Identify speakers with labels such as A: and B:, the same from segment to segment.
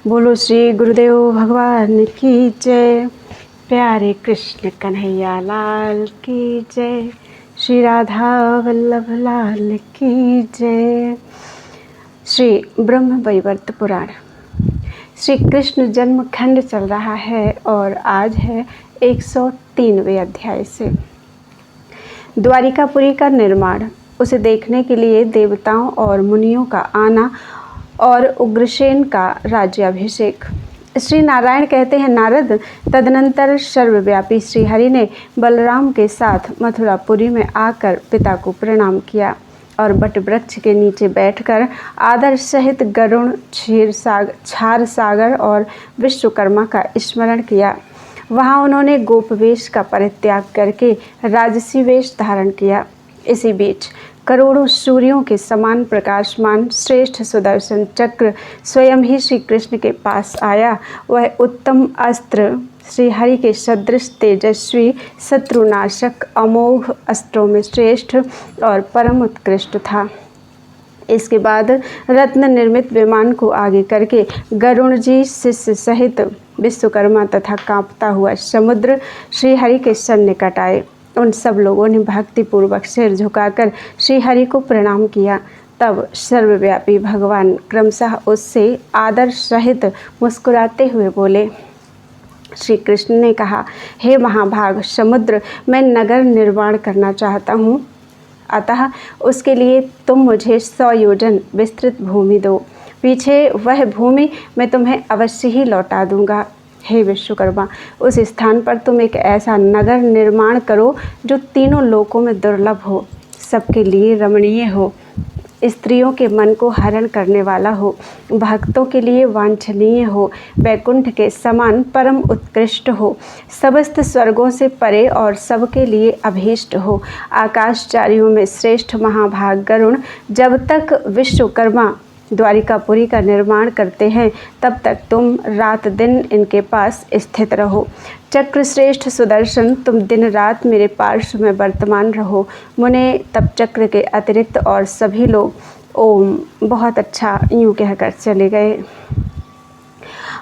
A: बोलो श्री गुरुदेव भगवान की जय। प्यारे कृष्ण कन्हैया लाल की जय। श्री राधा वल्लभ लाल की जय। श्री ब्रह्म वैवर्त पुराण श्री कृष्ण जन्म खंड चल रहा है और आज है 103वें अध्याय से। द्वारिकापुरी का निर्माण, उसे देखने के लिए देवताओं और मुनियों का आना और उग्रसेन का राज्याभिषेक। श्री नारायण कहते हैं, नारद, तदनंतर सर्वव्यापी श्रीहरि ने बलराम के साथ मथुरापुरी में आकर पिता को प्रणाम किया और बट वृक्ष के नीचे बैठकर आदर सहित गरुण, क्षार सागर और विश्वकर्मा का स्मरण किया। वहाँ उन्होंने गोपवेश का परित्याग करके राजसी वेश धारण किया। इसी बीच करोड़ों सूर्यों के समान प्रकाशमान श्रेष्ठ सुदर्शन चक्र स्वयं ही श्री कृष्ण के पास आया। वह उत्तम अस्त्र श्रीहरि के सदृश तेजस्वी, शत्रुनाशक, अमोघ अस्त्रों में श्रेष्ठ और परम उत्कृष्ट था। इसके बाद रत्न निर्मित विमान को आगे करके गरुण जी शिष्य सहित विश्वकर्मा तथा कांपता हुआ समुद्र श्रीहरि के सन्निकट आए। उन सब लोगों ने भक्तिपूर्वक सिर झुकाकर श्रीहरि को प्रणाम किया। तब सर्वव्यापी भगवान क्रमशः उससे आदर सहित मुस्कुराते हुए बोले। श्री कृष्ण ने कहा, हे महाभाग समुद्र, मैं नगर निर्माण करना चाहता हूँ, अतः उसके लिए तुम मुझे 100 योजन विस्तृत भूमि दो। पीछे वह भूमि मैं तुम्हें अवश्य ही लौटा दूंगा। हे विश्वकर्मा, उस स्थान पर तुम एक ऐसा नगर निर्माण करो जो तीनों लोकों में दुर्लभ हो, सबके लिए रमणीय हो, स्त्रियों के मन को हरण करने वाला हो, भक्तों के लिए वांछनीय हो, वैकुंठ के समान परम उत्कृष्ट हो, समस्त स्वर्गों से परे और सबके लिए अभीष्ट हो। आकाशचारियों में श्रेष्ठ महाभाग गरुण जब तक विश्वकर्मा द्वारिकापुरी का निर्माण करते हैं तब तक तुम रात दिन इनके पास स्थित रहो। चक्र श्रेष्ठ सुदर्शन, तुम दिन रात मेरे पार्श्व में वर्तमान रहो। मुने तब चक्र के अतिरिक्त और सभी लोग ओम बहुत अच्छा यूँ कहकर चले गए।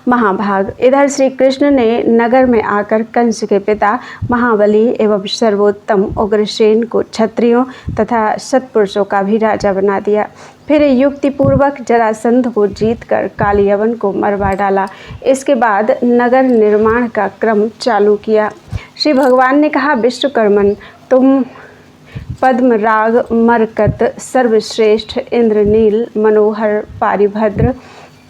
A: महाभाग, इधर श्री कृष्ण ने नगर में आकर कंस के पिता महाबली एवं सर्वोत्तम उग्रसेन को क्षत्रियों तथा सत्पुरुषों का भी राजा बना दिया। फिर युक्तिपूर्वक जरासंध को जीतकर कालियवन को मरवा डाला। इसके बाद नगर निर्माण का क्रम चालू किया। श्री भगवान ने कहा, विश्वकर्मन, तुम पद्मराग, मरकत, सर्वश्रेष्ठ, इंद्रनील, मनोहर, पारिभद्र,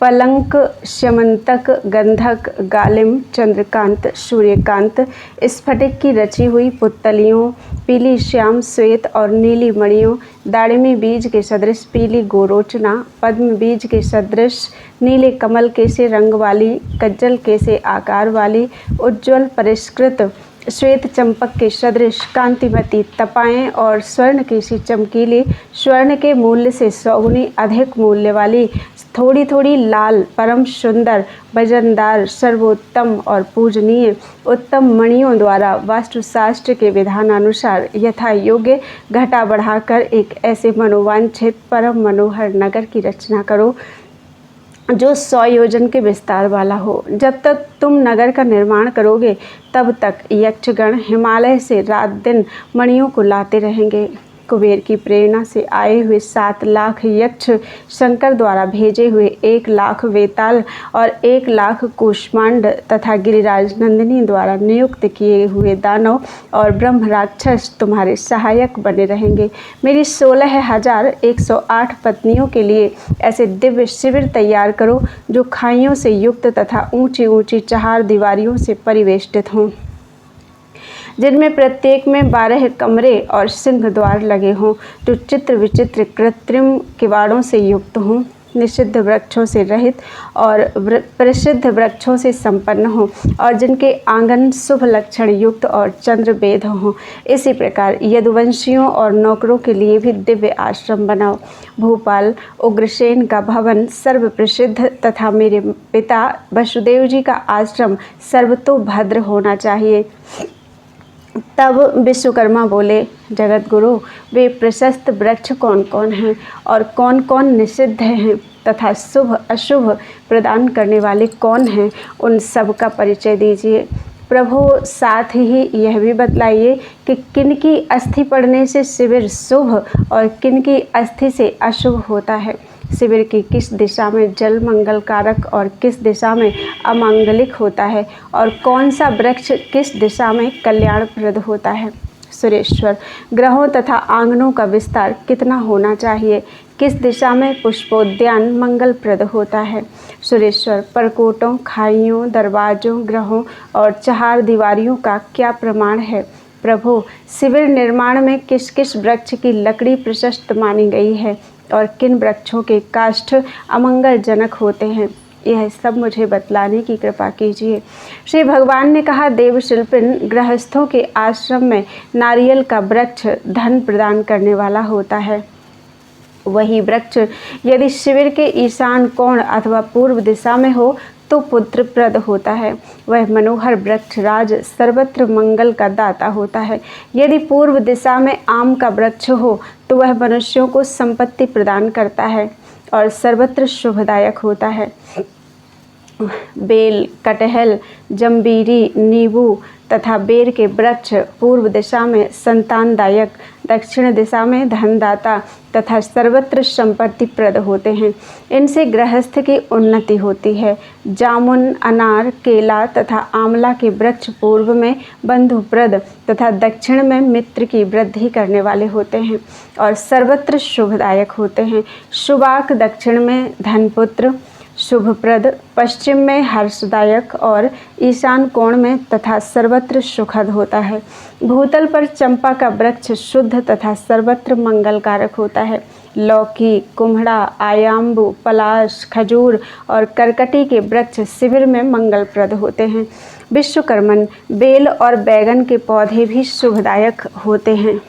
A: पलंक, श्यमंतक, गंधक, गालिम, चंद्रकांत, सूर्यकांत, स्फटिक की रची हुई पुत्तलियों, पीली श्याम, श्वेत और नीली मणियों, दाड़िमी बीज के सदृश पीली गोरोचना, पद्म बीज के सदृश नीले कमल के से रंग वाली, कज्जल के से आकार वाली, उज्ज्वल परिष्कृत श्वेत चंपक के सदृश कांतिमती तपाएं और स्वर्ण की सी चमकीली, स्वर्ण के मूल्य से 100 गुनी अधिक मूल्य वाली, थोड़ी थोड़ी लाल, परम सुंदर, वजनदार, सर्वोत्तम और पूजनीय उत्तम मणियों द्वारा वास्तुशास्त्र के विधानानुसार यथा योग्य घटा बढ़ाकर एक ऐसे मनोवांछित परम मनोहर नगर की रचना करो जो 100 योजन के विस्तार वाला हो। जब तक तुम नगर का निर्माण करोगे तब तक यक्षगण हिमालय से रात दिन मणियों को लाते रहेंगे। कुबेर की प्रेरणा से आए हुए 7 लाख यक्ष, शंकर द्वारा भेजे हुए 1 लाख वेताल और 1 लाख कूष्मांड तथा गिरिराज नंदिनी द्वारा नियुक्त किए हुए दानव और ब्रह्म राक्षस तुम्हारे सहायक बने रहेंगे। मेरी 16,108 पत्नियों के लिए ऐसे दिव्य शिविर तैयार करो जो खाइयों से युक्त तथा ऊंची ऊंची चहार दीवारियों से परिवेष्टित हों, जिनमें प्रत्येक में 12 कमरे और सिंह द्वार लगे हों, जो चित्र विचित्र कृत्रिम किवाड़ों से युक्त हों, निषिद्ध वृक्षों से रहित और प्रसिद्ध वृक्षों से संपन्न हों, और जिनके आंगन शुभ लक्षण युक्त और चंद्रवेद हों। इसी प्रकार यदुवंशियों और नौकरों के लिए भी दिव्य आश्रम बनाओ। भूपाल उग्रसेन का भवन सर्व प्रसिद्ध तथा मेरे पिता वसुदेव जी का आश्रम सर्वतोभद्र होना चाहिए। तब विश्वकर्मा बोले, जगत गुरु, वे प्रशस्त वृक्ष कौन कौन हैं और कौन कौन निषिद्ध हैं तथा शुभ अशुभ प्रदान करने वाले कौन हैं, उन सब का परिचय दीजिए। प्रभु साथ ही यह भी बतलाइए कि किन की अस्थि पड़ने से शिविर शुभ और किन की अस्थि से अशुभ होता है। शिविर की किस दिशा में जल मंगलकारक और किस दिशा में अमांगलिक होता है और कौन सा वृक्ष किस दिशा में कल्याणप्रद होता है। सुरेश्वर, ग्रहों तथा आंगनों का विस्तार कितना होना चाहिए, किस दिशा में पुष्पोद्यान मंगलप्रद होता है। सुरेश्वर, परकोटों, खाइयों, दरवाजों, ग्रहों और चहार दीवारियों का क्या प्रमाण है। प्रभु, शिविर निर्माण में किस किस वृक्ष की लकड़ी प्रशस्त मानी गई है और किन वृक्षों के काष्ठ अमंगलजनक होते हैं, यह सब मुझे बतलाने की कृपा कीजिए। श्री भगवान ने कहा, देवशिल्पिन, गृहस्थों के आश्रम में नारियल का वृक्ष धन प्रदान करने वाला होता है। वही वृक्ष यदि शिविर के ईशान कोण अथवा पूर्व दिशा में हो तो पुत्रप्रद होता है। वह मनोहर वृक्ष राज सर्वत्र मंगल का दाता होता है। यदि पूर्व दिशा में आम का वृक्ष हो तो वह मनुष्यों को संपत्ति प्रदान करता है और सर्वत्र शुभदायक होता है। बेल, कटहल, जंबीरी, नींबू तथा बेर के वृक्ष पूर्व दिशा में संतानदायक, दक्षिण दिशा में धनदाता तथा सर्वत्र संपत्तिप्रद होते हैं। इनसे गृहस्थ की उन्नति होती है। जामुन, अनार, केला तथा आंवला के वृक्ष पूर्व में बंधुप्रद तथा दक्षिण में मित्र की वृद्धि करने वाले होते हैं और सर्वत्र शुभदायक होते हैं। सुबाक दक्षिण में धनपुत्र, शुभप्रद, पश्चिम में हर्षदायक और ईशान कोण में तथा सर्वत्र सुखद होता है। भूतल पर चंपा का वृक्ष शुद्ध तथा सर्वत्र मंगलकारक होता है। लौकी, कुम्हड़ा, आयाम्बु, पलाश, खजूर और करकटी के वृक्ष शिविर में मंगलप्रद होते हैं। विश्वकर्मन, बेल और बैगन के पौधे भी शुभदायक होते हैं।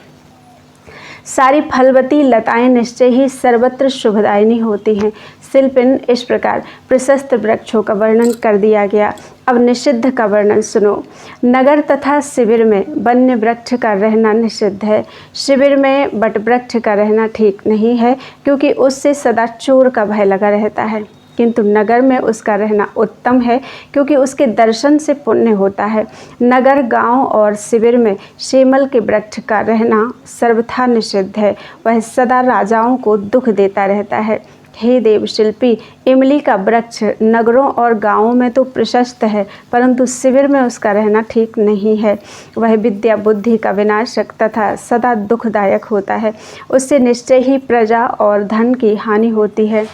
A: सारी फलवती लताएं निश्चय ही सर्वत्र शुभदायिनी होती हैं। शिल्पिन, इस प्रकार प्रशस्त वृक्षों का वर्णन कर दिया गया। अब निषिद्ध का वर्णन सुनो। नगर तथा शिविर में वन्य वृक्ष का रहना निषिद्ध है। शिविर में बट वृक्ष का रहना ठीक नहीं है, क्योंकि उससे सदा चोर का भय लगा रहता है, किंतु नगर में उसका रहना उत्तम है, क्योंकि उसके दर्शन से पुण्य होता है। नगर, गांव और शिविर में शेमल के वृक्ष का रहना सर्वथा निषिद्ध है। वह सदा राजाओं को दुख देता रहता है। हे देवशिल्पी, इमली का वृक्ष नगरों और गांवों में तो प्रशस्त है, परंतु शिविर में उसका रहना ठीक नहीं है। वह विद्या बुद्धि का विनाशक तथा सदा दुखदायक होता है। उससे निश्चय ही प्रजा और धन की हानि होती है।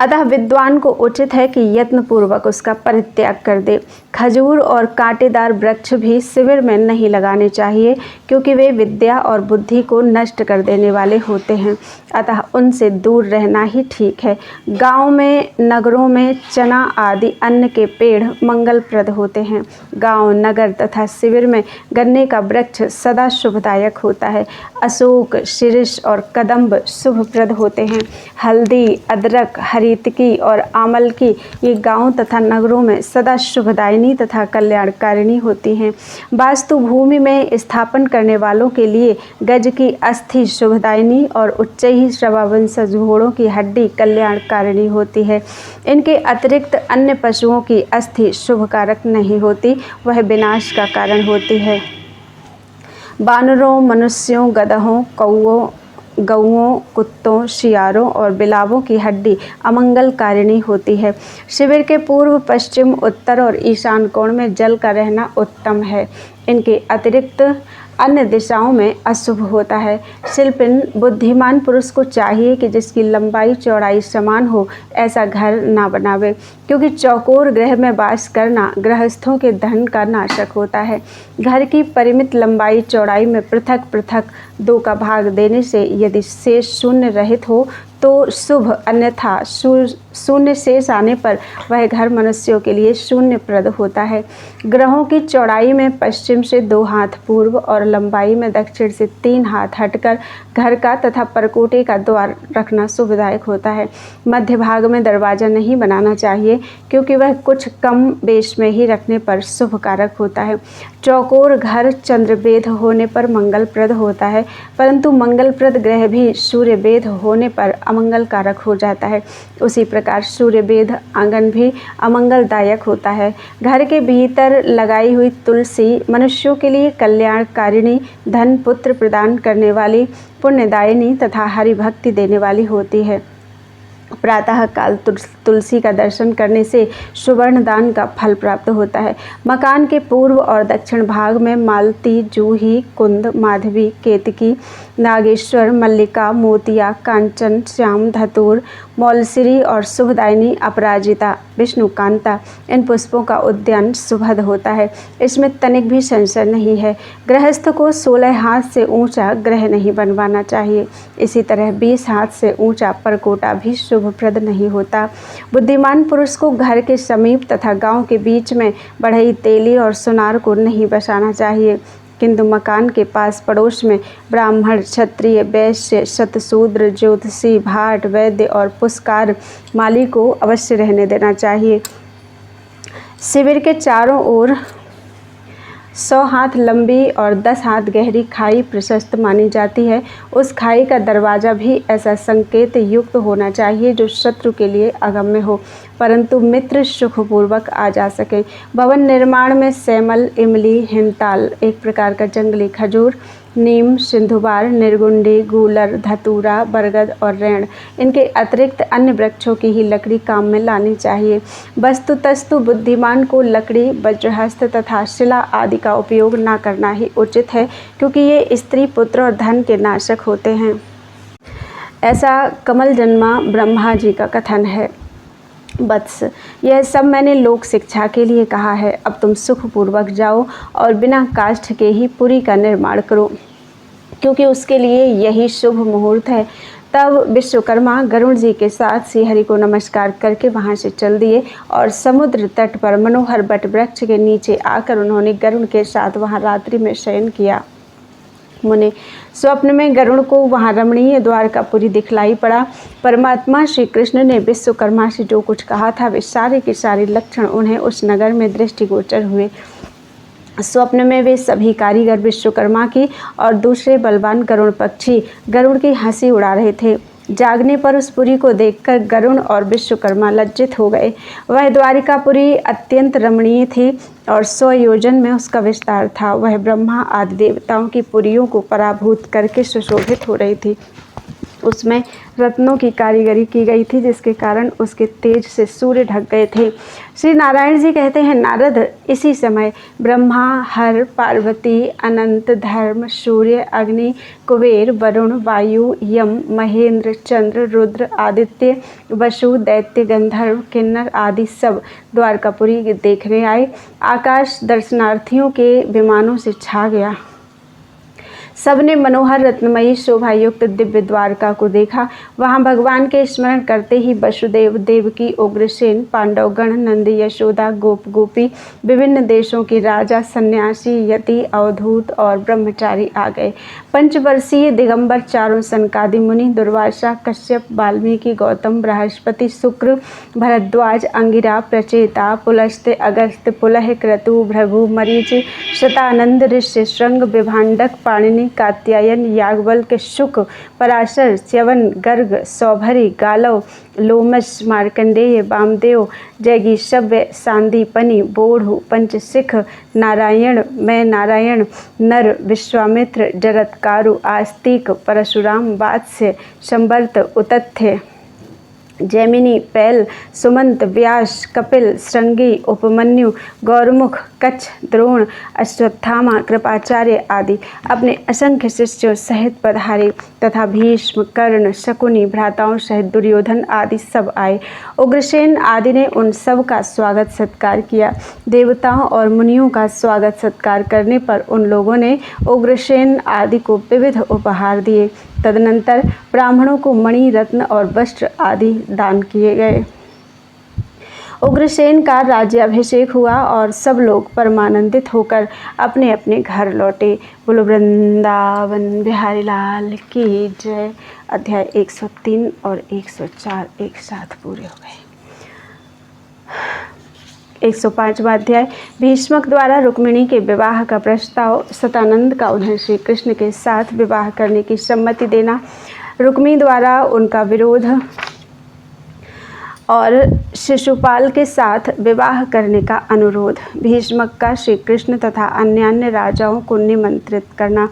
A: अतः विद्वान को उचित है कि यत्नपूर्वक उसका परित्याग कर दे। खजूर और कांटेदार वृक्ष भी शिविर में नहीं लगाने चाहिए, क्योंकि वे विद्या और बुद्धि को नष्ट कर देने वाले होते हैं। अतः उनसे दूर रहना ही ठीक है। गांव में, नगरों में चना आदि अन्न के पेड़ मंगलप्रद होते हैं। गांव, नगर तथा शिविर में गन्ने का वृक्ष सदा शुभदायक होता है। अशोक, शिरीष और कदम्ब शुभप्रद होते हैं। हल्दी, अदरक, हरितकी और आमल की ये गांव तथा नगरों में सदा शुभदायिनी तथा कल्याणकारिणी होती हैं। वास्तु भूमि में स्थापन करने वालों के लिए गज की अस्थि शुभदायिनी और उच्चैः श्रवावंशज घोड़ों की हड्डी कल्याणकारिणी होती है। इनके अतिरिक्त अन्य पशुओं की अस्थि शुभकारक नहीं होती, वह विनाश का कारण होती है। बानरों, मनुष्यों, गधों, कौओं, गौओं, कुत्तों, शियारों और बिलावों की हड्डी अमंगलकारिणी होती है। शिविर के पूर्व, पश्चिम, उत्तर और ईशान कोण में जल का रहना उत्तम है। इनके अतिरिक्त अन्य दिशाओं में अशुभ होता है। शिल्पिन, बुद्धिमान पुरुष को चाहिए कि जिसकी लंबाई चौड़ाई समान हो ऐसा घर ना बनावे, क्योंकि चौकोर गृह में वास करना गृहस्थों के धन का नाशक होता है। घर की परिमित लंबाई चौड़ाई में पृथक पृथक दो का भाग देने से यदि शेष शून्य रहित हो तो शुभ, अन्यथा शून्य शेष आने पर वह घर मनुष्यों के लिए शून्यप्रद होता है। ग्रहों की चौड़ाई में पश्चिम से 2 हाथ पूर्व और लंबाई में दक्षिण से 3 हाथ हटकर घर का तथा परकोटे का द्वार रखना शुभदायक होता है। मध्य भाग में दरवाज़ा नहीं बनाना चाहिए क्योंकि वह कुछ कम बेश में ही रखने पर शुभ कारक होता है। चौकोर घर चंद्रभेद होने पर मंगलप्रद होता है, परंतु मंगलप्रद ग्रह भी सूर्यभेद होने पर अमंगल कारक हो जाता है। उसी प्रकार सूर्यभेद आंगन भी अमंगलदायक होता है। घर के भीतर लगाई हुई तुलसी मनुष्यों के लिए कल्याणकारिणी, धन पुत्र प्रदान करने वाली, पुण्यदायिनी तथा हरि भक्ति देने वाली होती है। प्रातः काल तुलसी का दर्शन करने से सुवर्ण दान का फल प्राप्त होता है। मकान के पूर्व और दक्षिण भाग में मालती, जूही, कुंद, माधवी, केतकी, नागेश्वर, मल्लिका, मोतिया, कांचन, श्याम, धतूर, मौलसिरी और शुभदायिनी, अपराजिता, विष्णुकांता, इन पुष्पों का उद्यान शुभद होता है। इसमें तनिक भी संशय नहीं है। गृहस्थ को 16 हाथ से ऊंचा ग्रह नहीं बनवाना चाहिए। इसी तरह 20 हाथ से ऊंचा परकोटा भी शुभप्रद नहीं होता। बुद्धिमान पुरुष को घर के समीप तथा गांव के बीच में बढ़ई, तेली और सुनार को नहीं बसाना चाहिए, किंतु मकान के पास पड़ोस में ब्राह्मण, क्षत्रिय, वैश्य, शतशूद्र, ज्योतिषी, भाट, वैद्य और पुष्कार माली को अवश्य रहने देना चाहिए। शिविर के चारों ओर 100 हाथ लंबी और 10 हाथ गहरी खाई प्रशस्त मानी जाती है। उस खाई का दरवाज़ा भी ऐसा संकेत युक्त होना चाहिए जो शत्रु के लिए अगम्य हो, परंतु मित्र सुखपूर्वक आ जा सके। भवन निर्माण में सैमल, इमली, हिमताल, एक प्रकार का जंगली खजूर, नीम, सिंधुबार, निर्गुंडी, गूलर, धतूरा, बरगद और रेण, इनके अतिरिक्त अन्य वृक्षों की ही लकड़ी काम में लानी चाहिए। वस्तुतस्तु बुद्धिमान को लकड़ी, वज्रहस्त तथा शिला आदि का उपयोग न करना ही उचित है, क्योंकि ये स्त्री, पुत्र और धन के नाशक होते हैं। ऐसा कमल जन्मा ब्रह्मा जी का कथन है। वत्स, यह सब मैंने लोक शिक्षा के लिए कहा है। अब तुम सुखपूर्वक जाओ और बिना काष्ठ के ही पुरी का निर्माण करो, क्योंकि उसके लिए यही शुभ मुहूर्त है। तब विश्वकर्मा गरुड़ जी के साथ श्रीहरि को नमस्कार करके वहां से चल दिए और समुद्र तट पर मनोहर बट वृक्ष के नीचे आकर उन्होंने गरुड़ के साथ वहां रात्रि में शयन किया। मुने, स्वप्न में गरुड़ को वहाँ रमणीय द्वारकापुरी दिखलाई पड़ा। परमात्मा श्री कृष्ण ने विश्वकर्मा से जो कुछ कहा था वे सारे के सारे लक्षण उन्हें उस नगर में दृष्टिगोचर हुए। स्वप्न में वे सभी कारीगर विश्वकर्मा की और दूसरे बलवान गरुड़ पक्षी गरुड़ की हंसी उड़ा रहे थे। जागने पर उस पुरी को देखकर गरुड़ और विश्वकर्मा लज्जित हो गए। वह द्वारिकापुरी अत्यंत रमणीय थी और 100 योजन में उसका विस्तार था। वह ब्रह्मा आदि देवताओं की पुरियों को पराभूत करके सुशोभित हो रही थी। उसमें रत्नों की कारीगरी की गई थी, जिसके कारण उसके तेज से सूर्य ढक गए थे। श्री नारायण जी कहते हैं, नारद, इसी समय ब्रह्मा, हर, पार्वती, अनंत, धर्म, सूर्य, अग्नि, कुबेर, वरुण, वायु, यम, महेंद्र, चंद्र, रुद्र, आदित्य, वसु, दैत्य, गंधर्व, किन्नर आदि सब द्वारकापुरी देखने आए। आकाश दर्शनार्थियों के विमानों से छा गया। सबने मनोहर रत्नमयी शोभायुक्त दिव्य द्वारका को देखा। वहां भगवान के स्मरण करते ही वसुदेव, देवकी, उग्रसेन, पांडवगण, नंदी, यशोदा, गोप गोपी, विभिन्न देशों के राजा, सन्यासी, यति, अवधूत और ब्रह्मचारी आ गए। पंचवर्षीय दिगंबर चारों सनकादि मुनि, दुर्वासा, कश्यप, वाल्मीकि, गौतम, बृहस्पति, शुक्र, भरद्वाज, अंगिरा, प्रचेता, पुलस्त्य, अगस्त्य, पुलह, क्रतु, भृगु, मरीचि, शतानंद, ऋष्य, श्रृंग, विभांडक, पाणिनि, कात्यायन, याज्ञवल्क्य, शुक, पराशर, च्यवन, गर्ग, सौभरी, गालव, लोमस, मार्कंडेय, वामदेव, जैगीषव्य, सांदीपनि, बोढ़, पंचशिख, नारायण, मैं नारायण, नर, विश्वामित्र, जरत्कारु, आस्तिक, परशुराम, वात्स्य, संवर्त, उतथ्य, जैमिनी, पैल, सुमंत, व्यास, कपिल, श्रृंगी, उपमन्यु, गौरमुख, कच्छ, द्रोण, अश्वत्थामा, कृपाचार्य आदि अपने असंख्य शिष्यों सहित पधारे तथा भीष्म, कर्ण, शकुनी भ्राताओं सहित दुर्योधन आदि सब आए। उग्रसेन आदि ने उन सब का स्वागत सत्कार किया। देवताओं और मुनियों का स्वागत सत्कार करने पर उन लोगों ने उग्रसेन आदि को विविध उपहार दिए। तदनंतर ब्राह्मणों को मणि, रत्न और वस्त्र आदि दान किए गए। उग्रसेन का राज्याभिषेक हुआ और सब लोग परमानंदित होकर अपने अपने घर लौटे। बोलो वृंदावन बिहारी लाल की जय। अध्याय 103 और 104 एक साथ पूरे हो गए। 105वां अध्याय भीष्मक द्वारा रुक्मिणी के विवाह का प्रस्ताव। सतानंद का उन्हें श्री कृष्ण के साथ विवाह करने की सम्मति देना, रुक्मिणी द्वारा उनका विरोध और शिशुपाल के साथ विवाह करने का अनुरोध, भीष्मक का श्री कृष्ण तथा अन्य राजाओं को निमंत्रित करना।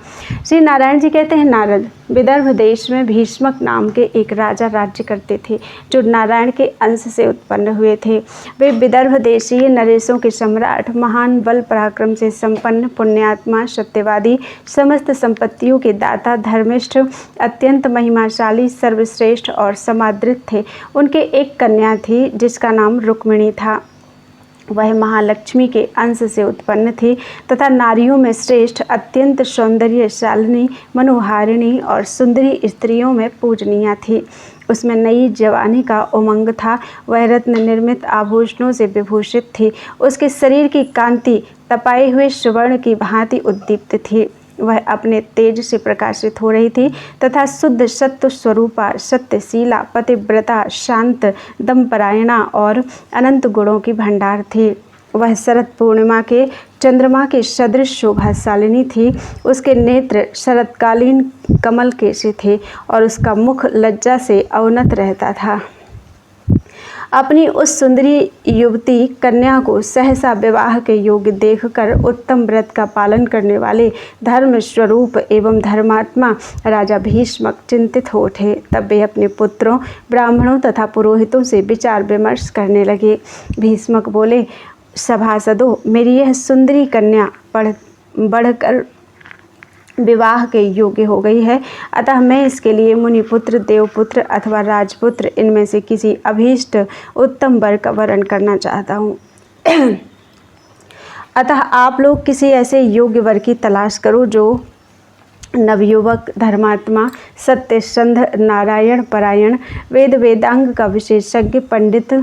A: श्री नारायण जी कहते हैं, नारद, विदर्भ देश में भीष्मक नाम के एक राजा राज्य करते थे जो नारायण के अंश से उत्पन्न हुए थे। वे विदर्भ देशीय नरेशों के सम्राट, महान बल पराक्रम से संपन्न, पुण्यात्मा, सत्यवादी, समस्त संपत्तियों के दाता, धर्मिष्ठ, अत्यंत महिमाशाली, सर्वश्रेष्ठ और समादृत थे। उनके एक कन्या थी जिसका नाम रुक्मिणी था। वह महालक्ष्मी के अंश से उत्पन्न थी तथा नारियों में श्रेष्ठ, अत्यंत सौंदर्यशालिनी, मनोहारिणी और सुंदरी स्त्रियों में पूजनीय थी। उसमें नई जवानी का उमंग था। वह रत्न निर्मित आभूषणों से विभूषित थी। उसके शरीर की कांति तपाए हुए सुवर्ण की भांति उद्दीप्त थी। वह अपने तेज से प्रकाशित हो रही थी तथा शुद्ध सत्व स्वरूपा, सत्यशीला, पतिव्रता, शांत, दमपरायणा और अनंत गुणों की भंडार थी। वह शरद पूर्णिमा के चंद्रमा के सदृश शोभाशालिनी थी। उसके नेत्र शरतकालीन कमल के से थे और उसका मुख लज्जा से अवनत रहता था। अपनी उस सुंदरी युवती कन्या को सहसा विवाह के योग्य देखकर उत्तम व्रत का पालन करने वाले धर्म स्वरूप एवं धर्मात्मा राजा भीष्मक चिंतित हो उठे। तब वे अपने पुत्रों, ब्राह्मणों तथा पुरोहितों से विचार विमर्श करने लगे। भीष्मक बोले, सभासदों, मेरी यह सुंदरी कन्या बढ़कर विवाह के योग्य हो गई है, अतः मैं इसके लिए मुनिपुत्र, देवपुत्र अथवा राजपुत्र इनमें से किसी अभीष्ट उत्तम वर का वरण करना चाहता हूँ। अतः आप लोग किसी ऐसे योग्य वर की तलाश करो जो नवयुवक, धर्मात्मा, सत्यसंध, नारायण परायण, वेद वेदांग का विशेषज्ञ, पंडित,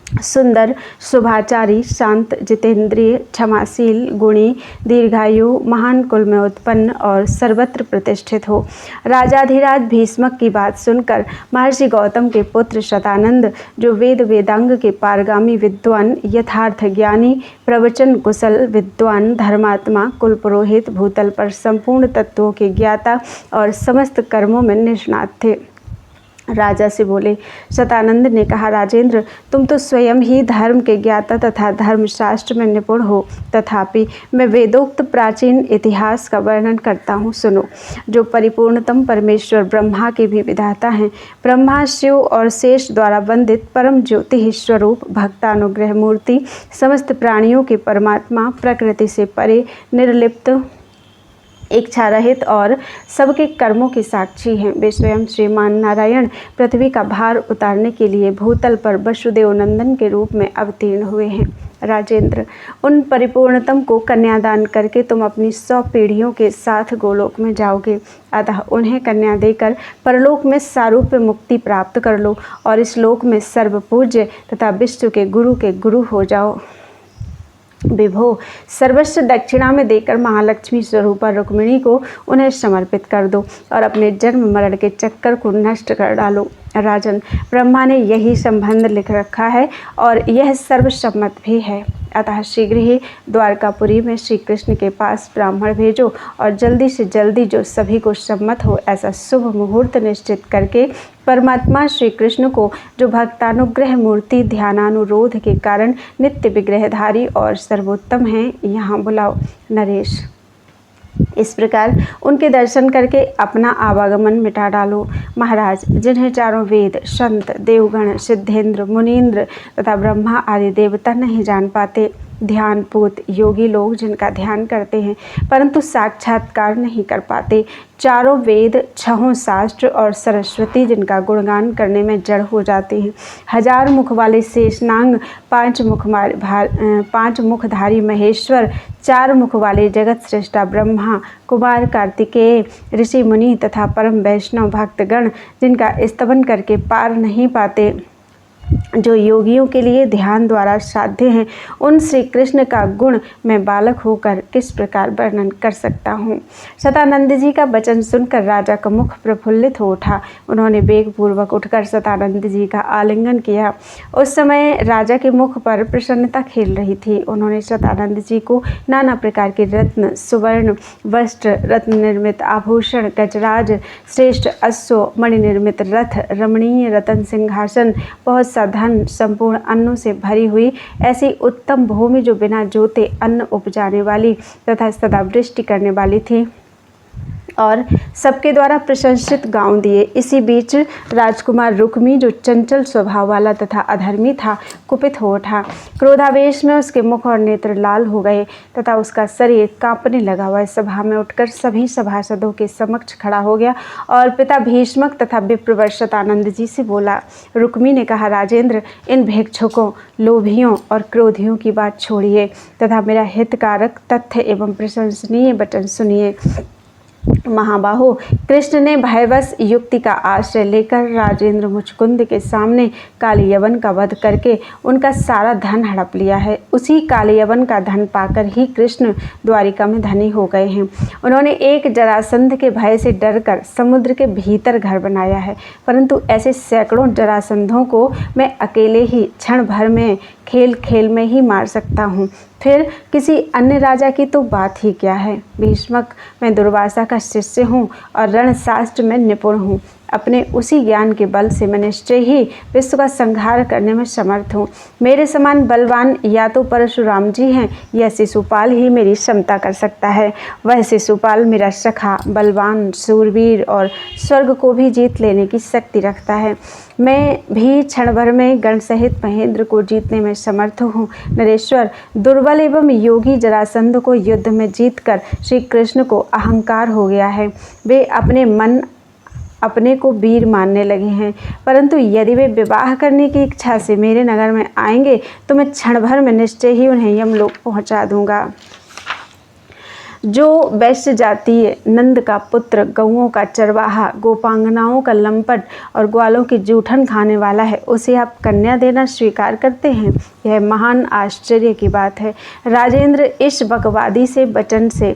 A: सुंदर, शुभाचारी, शांत, जितेंद्रिय, क्षमाशील, गुणी, दीर्घायु, महान कुल में उत्पन्न और सर्वत्र प्रतिष्ठित हो। राजाधिराज भीष्मक की बात सुनकर महर्षि गौतम के पुत्र शतानंद, जो वेद वेदांग के पारगामी विद्वान, यथार्थ ज्ञानी, प्रवचन कुशल विद्वान, धर्मात्मा, कुल पुरोहित, भूतल पर संपूर्ण तत्वों के ज्ञाता और समस्त कर्मों में निष्णात थे, राजा से बोले। शतानंद ने कहा, राजेंद्र, तुम तो स्वयं ही धर्म के ज्ञाता तथा धर्मशास्त्र में निपुण हो, तथापि मैं वेदोक्त प्राचीन इतिहास का वर्णन करता हूँ, सुनो। जो परिपूर्णतम परमेश्वर ब्रह्मा के भी विधाता हैं, ब्रह्मा, शिव और शेष द्वारा वंदित परम ज्योति स्वरूप, भक्तानुग्रह मूर्ति, समस्त प्राणियों के परमात्मा, प्रकृति से परे, निर्लिप्त, इच्छा रहित और सबके कर्मों के साक्षी हैं। वे स्वयं श्रीमान नारायण पृथ्वी का भार उतारने के लिए भूतल पर वसुदेव नंदन के रूप में अवतीर्ण हुए हैं। राजेंद्र, उन परिपूर्णतम को कन्यादान करके तुम अपनी 100 पीढ़ियों के साथ गोलोक में जाओगे। अतः उन्हें कन्या देकर परलोक में सारूप्य मुक्ति प्राप्त कर लो और इस लोक में सर्वपूज्य तथा विश्व के गुरु हो जाओ। विभो, सर्वस्व दक्षिणा में देकर महालक्ष्मी स्वरूपा रुक्मिणी को उन्हें समर्पित कर दो और अपने जन्म मरण के चक्कर को नष्ट कर डालो। राजन, ब्रह्मा ने यही संबंध लिख रखा है और यह सर्वसम्मत भी है। अतः शीघ्र ही द्वारकापुरी में श्री कृष्ण के पास ब्राह्मण भेजो और जल्दी से जल्दी जो सभी को सम्मत हो ऐसा शुभ मुहूर्त निश्चित करके परमात्मा श्री कृष्ण को, जो भक्तानुग्रह मूर्ति, ध्यानानुरोध के कारण नित्य विग्रहधारी और सर्वोत्तम हैं, यहाँ बुलाओ। नरेश, इस प्रकार उनके दर्शन करके अपना आवागमन मिटा डालो। महाराज, जिन्हें चारों वेद, संत, देवगण, सिद्धेंद्र, मुनीन्द्र तथा ब्रह्मा आदि देवता नहीं जान पाते, ध्यानपूत योगी लोग जिनका ध्यान करते हैं परंतु साक्षात्कार नहीं कर पाते, चारों वेद, छहों शास्त्र और सरस्वती जिनका गुणगान करने में जड़ हो जाते हैं, 1000 मुख वाले शेषनांग, 5 मुखधारी महेश्वर, 4 मुख वाले जगत श्रेष्ठा ब्रह्मा, कुमार कार्तिकेय, ऋषि मुनि तथा परम वैष्णव भक्तगण जिनका स्तवन करके पार नहीं पाते, जो योगियों के लिए ध्यान द्वारा साध्य हैं, उन श्री कृष्ण का गुण मैं बालक होकर किस प्रकार वर्णन कर सकता हूँ। सतानंद जी का वचन सुनकर राजा का मुख प्रफुल्लित हो उठा। उन्होंने वेगपूर्वक उठकर सतानंद जी का आलिंगन किया। उस समय राजा के मुख पर प्रसन्नता खेल रही थी। उन्होंने सतानंद जी को नाना प्रकार के रत्न, सुवर्ण वस्त्र, रत्न निर्मित आभूषण, गजराज, श्रेष्ठ अश्व, मणि निर्मित रथ, रमणीय रतन सिंहासन, बहुत सा धन, संपूर्ण अन्नों से भरी हुई ऐसी उत्तम भूमि जो बिना जोते अन्न उपजाने वाली तथा सदा वृष्टि करने वाली थी और सबके द्वारा प्रशंसित गांव दिए। इसी बीच राजकुमार रुक्मी जो चंचल स्वभाव वाला तथा अधर्मी था, कुपित हो उठा। क्रोधावेश में उसके मुख और नेत्र लाल हो गए तथा उसका शरीर कांपने लगा। वह सभा में उठकर सभी सभासदों के समक्ष खड़ा हो गया और पिता भीष्मक तथा विप्रवर सतानंद जी से बोला। रुक्मी ने कहा, राजेंद्र, इन भिक्षुकों, लोभियों और क्रोधियों की बात छोड़िए तथा मेरा हितकारक तथ्य एवं प्रशंसनीय वचन सुनिए। महाबाहो, कृष्ण ने भयवश युक्ति का आश्रय लेकर राजेंद्र मुचकुंद के सामने काली यवन का वध करके उनका सारा धन हड़प लिया है। उसी काली यवन का धन पाकर ही कृष्ण द्वारिका में धनी हो गए हैं। उन्होंने एक जरासंध के भय से डरकर समुद्र के भीतर घर बनाया है, परंतु ऐसे सैकड़ों जरासंधों को मैं अकेले ही क्षण भर में खेल खेल में ही मार सकता हूँ, फिर किसी अन्य राजा की तो बात ही क्या है। भीष्मक, मैं दुर्वासा का शिष्य हूँ और रणशास्त्र में निपुण हूँ। अपने उसी ज्ञान के बल से मैं निश्चय ही विश्व का संहार करने में समर्थ हूँ। मेरे समान बलवान या तो परशुराम जी हैं या शिशुपाल ही मेरी क्षमता कर सकता है। वह शिशुपाल मेरा सखा, बलवान, शूरवीर और स्वर्ग को भी जीत लेने की शक्ति रखता है। मैं भी क्षण भर में गण सहित महेंद्र को जीतने में समर्थ हूँ। नरेश्वर, दुर्बल एवं योगी जरासंध को युद्ध में जीतकर श्री कृष्ण को अहंकार हो गया है। वे अपने को वीर मानने लगे हैं, परंतु यदि वे विवाह करने की इच्छा से मेरे नगर में आएंगे तो मैं क्षण भर में निश्चय ही उन्हें यमलोक पहुंचा दूंगा। जो वैश्य जातीय, नंद का पुत्र, गौओं का चरवाहा, गोपांगनाओं का लंपट और ग्वालों की जूठन खाने वाला है, उसे आप कन्या देना स्वीकार करते हैं? यह महान आश्चर्य की बात है। राजेंद्र, इस बकवादी से वचन से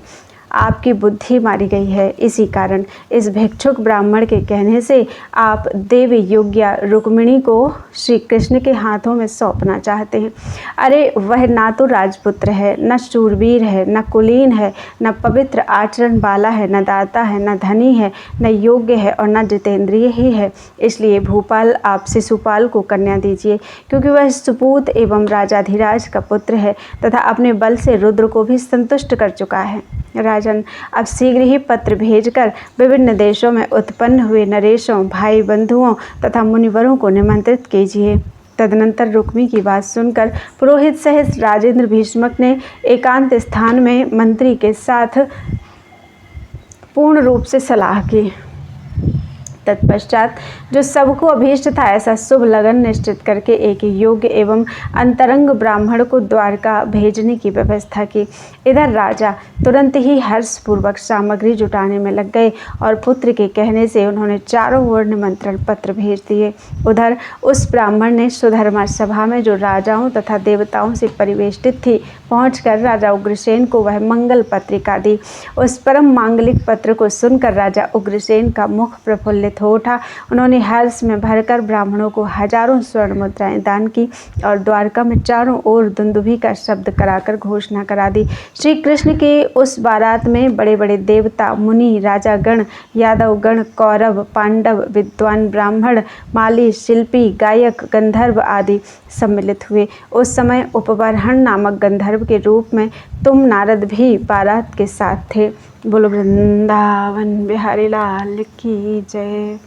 A: आपकी बुद्धि मारी गई है। इसी कारण इस भिक्षुक ब्राह्मण के कहने से आप देवी योग्या रुक्मिणी को श्री कृष्ण के हाथों में सौंपना चाहते हैं। अरे, वह ना तो राजपुत्र है, न शूरवीर है, न कुलीन है, न पवित्र आचरण वाला है, न दाता है, न धनी है, न योग्य है और न जितेंद्रिय ही है। इसलिए भूपाल, आप शिशुपाल को कन्या दीजिए, क्योंकि वह सुपूत एवं राजाधिराज का पुत्र है तथा अपने बल से रुद्र को भी संतुष्ट कर चुका है। राजन, अब शीघ्र ही पत्र भेजकर विभिन्न देशों में उत्पन्न हुए नरेशों, भाई बंधुओं तथा मुनिवरों को निमंत्रित कीजिए। तदनंतर रुक्मी की बात सुनकर पुरोहित सहित राजेंद्र भीष्मक ने एकांत स्थान में मंत्री के साथ पूर्ण रूप से सलाह की। तत्पश्चात जो सबको अभीष्ट था ऐसा शुभ लगन निश्चित करके एक योग्य एवं अंतरंग ब्राह्मण को द्वारका भेजने की व्यवस्था की। इधर राजा तुरंत ही हर्षपूर्वक सामग्री जुटाने में लग गए और पुत्र के कहने से उन्होंने चारों ओर निमंत्रण पत्र भेज दिए। उधर उस ब्राह्मण ने सुधर्मा सभा में जो राजाओं तथा देवताओं से परिवेष्टित थी पहुंचकर राजा उग्रसेन को वह मंगल पत्रिका दी। उस परम मांगलिक पत्र को सुनकर राजा उग्रसेन का मुख प्रफुल्लित हो उठा। उन्होंने हर्ष में भरकर ब्राह्मणों को हजारों स्वर्ण मुद्राएं दान की और द्वारका में चारों ओर दुंदुभी का शब्द कराकर घोषणा करा दी। श्री कृष्ण के उस बारात में बड़े बड़े देवता, मुनि, राजा गण, यादव गण, कौरव, पांडव, विद्वान ब्राह्मण, माली, शिल्पी, गायक, गंधर्व आदि सम्मिलित हुए। उस समय उपबरहण नामक गंधर्व के रूप में तुम नारद भी बारात के साथ थे। बोलो वृंदावन बिहारी लाल की जय।